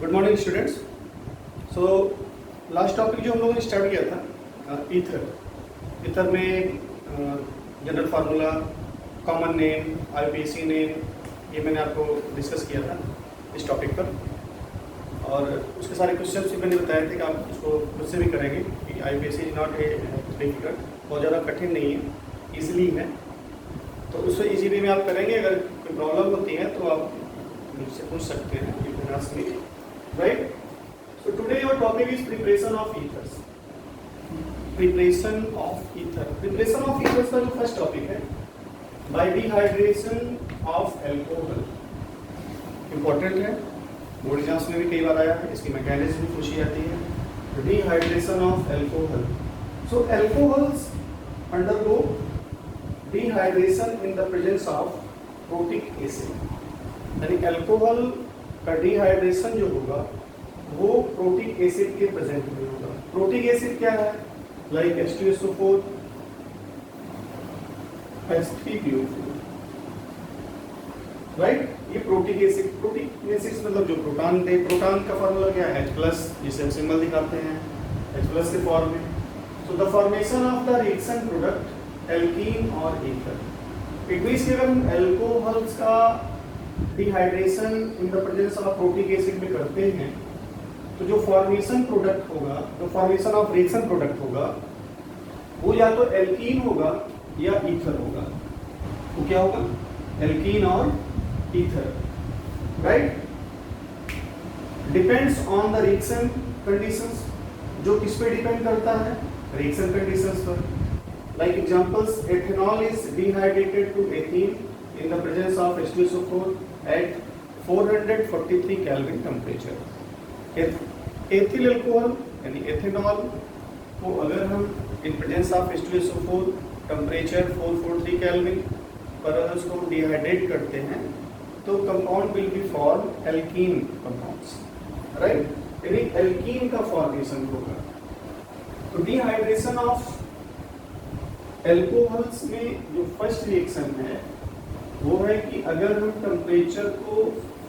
Good morning students. So last topic जो हम लोगों ने स्टार्ट किया था ईथर में general formula, common name, IPC name, ये मैंने आपको डिस्कस किया था इस टॉपिक पर। और उसके सारे क्वेश्चन भी मैंने बताए थे कि आप उसको खुद से भी करेंगे कि IPC is not a difficult, बहुत ज़्यादा कठिन नहीं है, ईजिली है। तो उससे इजी वे में आप करेंगे। अगर कोई प्रॉब्लम होती है तो आप मुझसे पूछ सकते हैं, you can ask me, right. So today your topic is preparation of ethers. Preparation of ether, preparation of ethers का जो फर्स्ट टॉपिक है, bye dehydration of alcohol. Important है, बोर्ड एग्जाम्स में भी कई बार आया है, इसकी मैकेनिज्म भी पूछी जाती है। Dehydration of alcohol. So alcohols undergo dehydration in the presence of protic acid. यानी एल्कोहल का डिहाइड्रेशन जो होगा वो प्रोटिक एसिड के प्रेजेंट में होगा। प्रोटिक एसिड क्या है? Like H2SO4, H3PO4, right. ये प्रोटिक एसिड, प्रोटिक एसिड मतलब जो प्रोटॉन थे, प्रोटॉन का फॉर्मूला क्या है? H+, जिसे हम सिंबल दिखाते हैं H+ के फॉर्म में। So the formation of the reaction product alkene और ईथर। इट मींस कि अगर हम एल्कोहल्स का dehydration in the presence of protic acid में करते हैं तो जो फॉर्मेशन प्रोडक्ट होगा, जो फॉर्मेशन ऑफ रिएक्शन प्रोडक्ट होगा, वो या तो एल्कीन होगा या ईथर होगा। तो क्या होगा? एल्कीन और ether, right. Depends on the reaction conditions. जो किस पे डिपेंड करता है? रिएक्शन कंडीशंस पर। Like examples, ethanol is dehydrated to ethene in the presence of H2SO4 at 443 Kelvin temperature. Ethyl alcohol यानी एथेनॉल को अगर हम in presence of H2SO4 temperature 443 kelvin पर अगर उसको डिहाइड्रेट करते हैं तो compound will be form alkene compounds, right. यानी एल्कीन का फॉर्मेशन होगा। तो डिहाइड्रेशन ऑफ एल्कोहल्स में जो फर्स्ट रिएक्शन है वो है कि अगर हम टेम्परेचर को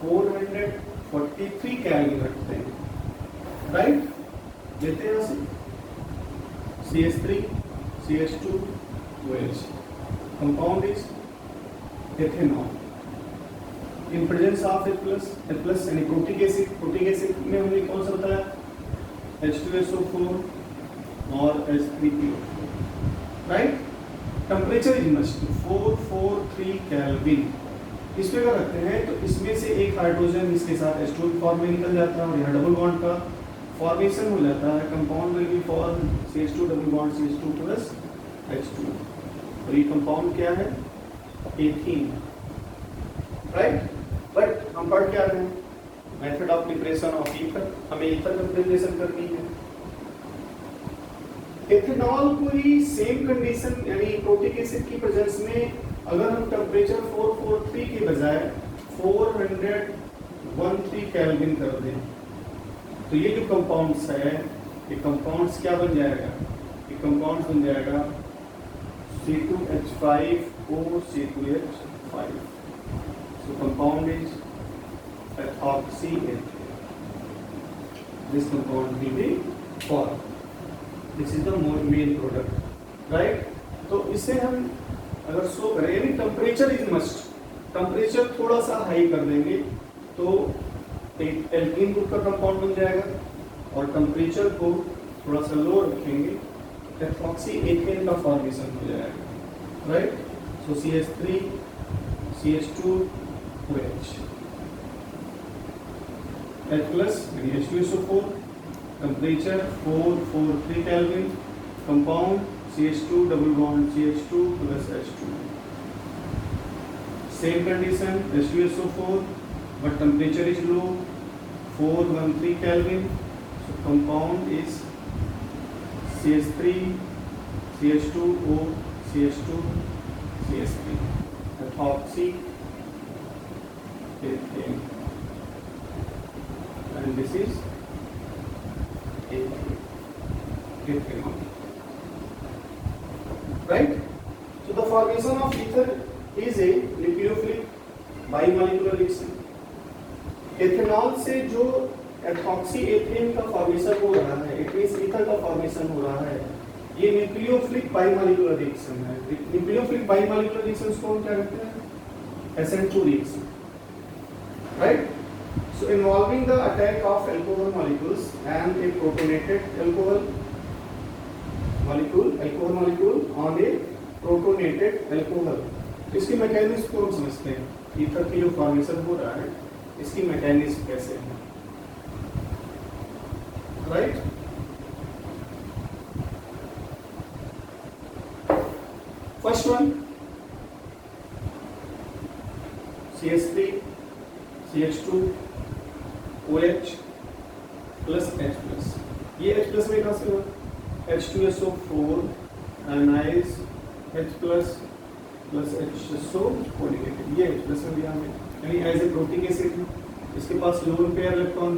443 केल्विन रखते हैं, राइट, लेते हैं से CH3 CH2 OH, compound is ethanol in presence of H+ यानी प्रोटिक एसिड। प्रोटिक एसिड में हमने कौन सा बताया? H2SO4 और H3PO4, right. Temperature is must 443 kelvin. इस पे अगर रखते हैं तो इसमें से एक हाइड्रोजन इसके साथ H2 फॉर्म में निकल जाता है और यहाँ डबल बॉन्ड का फॉर्मेशन हो जाता है। Compound will be form CH2 double bond CH2 plus H2। और ये कंपाउंड क्या है? Ethene, right. बट हम पढ़ क्या रहे हैं? Method of preparation of ether. हमें ईथर का प्रिपरेशन करनी है। एथेनॉल को ही सेम कंडीशन यानी प्रोटिक एसिड की प्रेजेंस में अगर हम टेम्परेचर 443 के बजाय 413 केल्विन कर दें तो ये जो कंपाउंड्स है, ये कंपाउंड्स क्या बन जाएगा? ये कंपाउंड्स बन जाएगा C2H5O C2H5। So compound is ethoxy ethane. This compound will be form. This is the main product, right. तो इसे हम अगर शो करें यानी टेम्परेचर इज मस्ट, टेम्परेचर थोड़ा सा हाई कर देंगे तो एक एल्कीन ग्रुप का कंपाउंड बन जाएगा और टेम्परेचर को थोड़ा सा लो रखेंगे एथॉक्सी एथेन का फॉर्मेशन हो जाएगा, राइट। सो CH3 CH2 OH, H+ यानी H2SO4, temperature 443 kelvin, compound CH2 double bond CH2 plus H2। Same condition H2SO4 but temperature is low 413 Kelvin. So compound is CH3 CH2O CH2 CH3 ethoxy ethane, and this is ethanol, right. So the formation of ether is a nucleophilic bimolecular reaction। Ethanol से जो ethoxy ethane का formation हो रहा है, it means ether का formation हो रहा है। ये न्यूक्लियोफिलिक बाइमॉलिक्यूलर रिएक्शन है। न्यूक्लियोफिलिक बाइमॉलिक्यूलर रिएक्शंस को हम क्या कहते हैं? SN2 reaction, right? So involving the attack of alcohol molecules and a protonated alcohol molecule on a protonated alcohol। इसकी मैकेनिज्म को हम समझते हैं। ईथर की जो फॉर्मेशन हो रहा है इसकी मैकेनिज्म कैसे है, right? First one CH3 CH2 OH plus H plus. ये H प्लस में कहाँ से हुआ? H2SO4 ionize H plus plus HSO4 negative. ये H प्लस में दिया हमें, यानी एज ए प्रोटीन एसिड है। इसके पास लोन पेयर इलेक्ट्रॉन,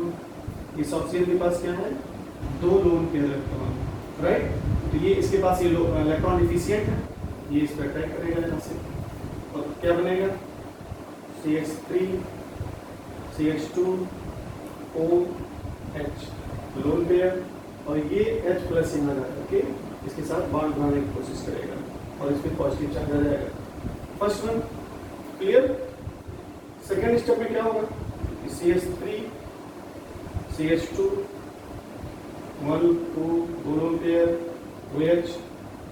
इस ऑक्सीजन के पास क्या है? 2 लोन पेयर इलेक्ट्रॉन, राइट? तो ये इसके पास ये इलेक्ट्रॉन डिफिशिएंट है, ये इस पर अटैक करेगा यहाँ से, और क्या बनेगा? CH3 CH2 OH lone pair, और ये H प्लस यहाँ जा करके इसके साथ बॉन्ड बनाने की कोशिश करेगा और इस पर पॉजिटिव चार्ज आ जाएगा। First one clear. Second step में क्या होगा? CH3 CH2 1 2 2 lone pair OH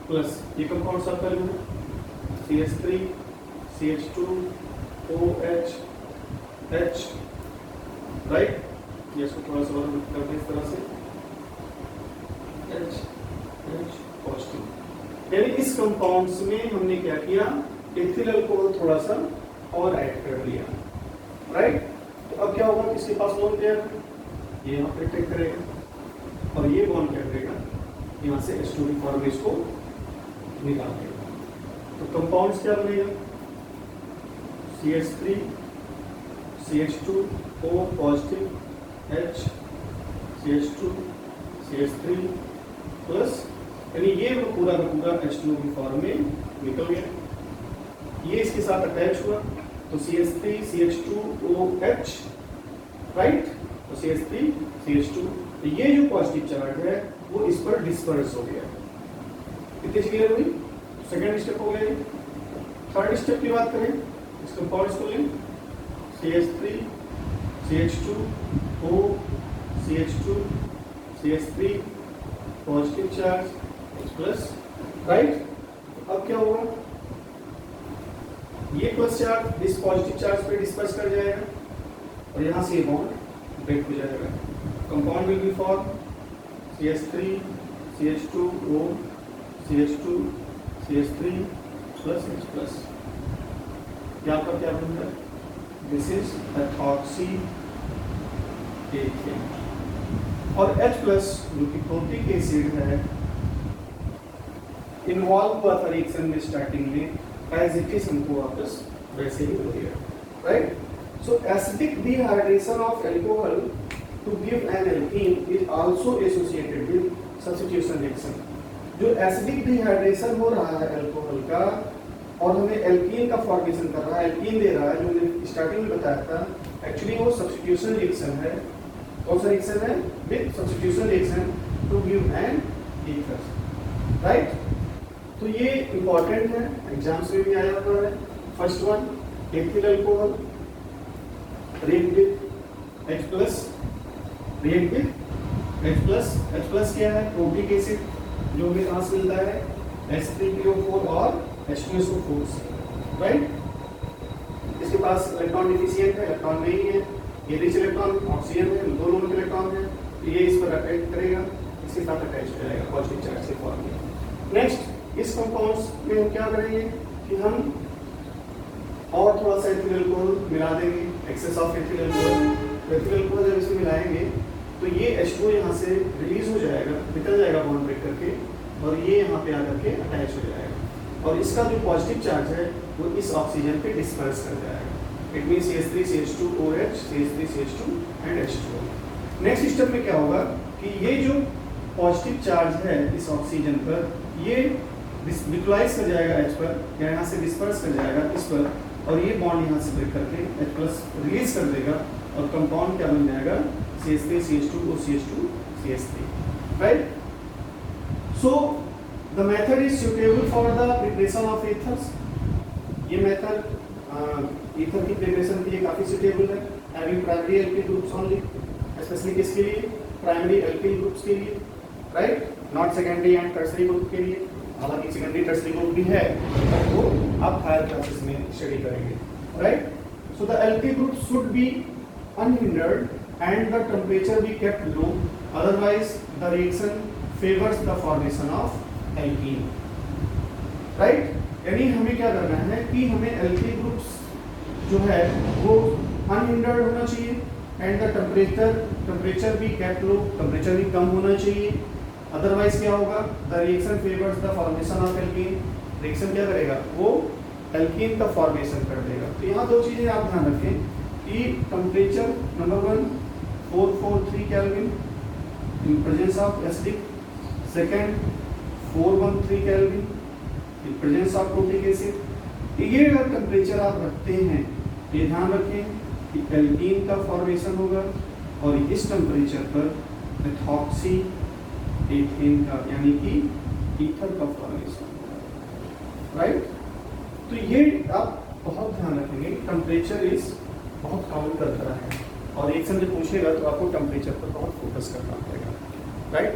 plus ये कंपाउंड सब कर लूँ CH3 CH2 OH H, right? ये इसको थोड़ा सा और कर दें इस तरह से H H पॉजिटिव। यानी इस कंपाउंड्स में हमने क्या किया? एथिल अल्कोहल थोड़ा सा और ऐड कर लिया, राइट? तो अब क्या होगा? इसके पास लोन पेयर है, ये यहाँ पे अटैक करेगा और ये बॉन्ड क्या करेगा? यहाँ से H2 की फॉर्मेशन को निकाल देगा। तो कंपाउंड्स क्या बनेगा? CH3 CH2 O positive H CH2 CH3 plus, यानी ये पूरा का पूरा H2 की फॉर्म में निकल गया। ये इसके साथ अटैच हुआ तो CH3 CH2 OH, राइट? तो CH3 CH2, तो ये जो पॉजिटिव चार्ज है वो इस पर डिस्पर्स हो गया। कितनी क्लियर हुई? सेकेंड स्टेप हो गया। थर्ड स्टेप की बात करें, इस कंपाउंड्स को लें CH3 CH2 O CH2 CH3 positive charge H plus, right? अब क्या होगा? ये प्लस चार्ज इस पॉजिटिव चार्ज पे डिस्पर्स कर जाएगा और यहाँ से ये बॉन्ड ब्रेक हो जाएगा। Compound will be form CH3 CH2 O CH2 CH3 plus H plus. यहाँ पर क्या बन रहा है? This is ethoxy ethane. और H प्लस जो कि प्रोटिक एसिड है इन्वॉल्व हुआ था रिएक्शन में स्टार्टिंग में, एज इट इज हमको वापस वैसे ही हो गया, right? So acidic dehydration of alcohol to give an alkene is also associated with substitution reaction. जो एसिडिक डिहाइड्रेशन हो रहा है अल्कोहल का और हमें एल्कीन का फॉर्मेशन कर रहा है, एल्कीन दे रहा है, जो मैंने स्टार्टिंग में बताया था, एक्चुअली वो सब्स्टिट्यूशन रिएक्शन है। कौन सा रिएक्शन है? With substitution reaction to give an ether, right? तो ये इंपॉर्टेंट है, एग्जाम्स में भी आया हुआ है। First one ethyl alcohol react with H plus, react with H plus. H plus क्या है? प्रोटिक एसिड, जो हमें कहाँ से मिलता है? H3PO4 और H2SO4 से, राइट? इसके पास इलेक्ट्रॉन डिफिशिएंट है, इलेक्ट्रॉन नहीं है, ये रिच इलेक्ट्रॉन ऑक्सीजन है, 2 लोन के इलेक्ट्रॉन है, तो ये इस पर अटैक करेगा, इसके साथ अटैच हो जाएगा पॉजिटिव चार्ज के फॉर्म में। नेक्स्ट इस कंपाउंड्स में हम क्या करेंगे कि हम और थोड़ा सा एथिल अल्कोहल मिला देंगे, excess of ethyl alcohol. Ethyl alcohol जब इसमें मिलाएंगे तो ये H2 यहाँ से रिलीज हो जाएगा, निकल जाएगा बॉन्ड ब्रेक करके, और ये यहाँ पे आकर के अटैच हो जाएगा और इसका जो पॉजिटिव चार्ज है वो इस ऑक्सीजन पे डिस्पर्स कर जाएगा। It means CH3 CH2 OH CH3 CH2 and H2O। Next step में क्या होगा कि ये जो पॉजिटिव चार्ज है इस ऑक्सीजन पर, ये न्यूट्रलाइज कर जाएगा H पर, या यहाँ से डिस्पर्स कर जाएगा इस पर, और ये बॉन्ड यहाँ से ब्रेक करके H प्लस रिलीज कर देगा और कंपाउंड क्या बन जाएगा? CH3 CH2 or CH2 CH3, right? So the method is suitable for the preparation of ethers. ये मेथड ईथर की प्रिपरेशन के लिए काफी सुटेबल है, having primary alkyl groups only, specially किसके लिए, प्राइमरी एल्किल ग्रुप्स के लिए, right, not secondary and tertiary group के लिए। हालांकि सेकेंडरी टर्सरी ग्रुप भी है, वो आप हायर क्लासेस में स्टडी करेंगे, right. So the alkyl group should be unhindered and the temperature be kept low, otherwise the reaction favors the formation of alkene, right? यानी हमें क्या करना है कि हमें एल्किल ग्रुप्स जो है वो अनहिंडर्ड होना चाहिए एंड द टेम्परेचर भी केप्ट लो, टेम्परेचर भी कम होना चाहिए, अदरवाइज क्या होगा, the reaction favours the formation of alkene, reaction क्या करेगा, वो एल्कीन का फॉर्मेशन कर देगा। तो यहाँ दो चीजें आप ध्यान रखें कि temperature number 1 443 kelvin in presence of acidic, second 413 kelvin in presence of protic acid. ये अगर टेम्परेचर आप रखते हैं, ये ध्यान रखें कि एल्कीन का फॉर्मेशन होगा और इस टेम्परेचर पर मेथॉक्सी एथेन का यानी कि ईथर का फॉर्मेशन होगा, राइट। तो ये आप बहुत ध्यान रखेंगे, टेम्परेचर इज बहुत काउंट करता है और एक समय पूछेगा तो आपको टेम्परेचर पर बहुत फोकस करना पड़ेगा, राइट।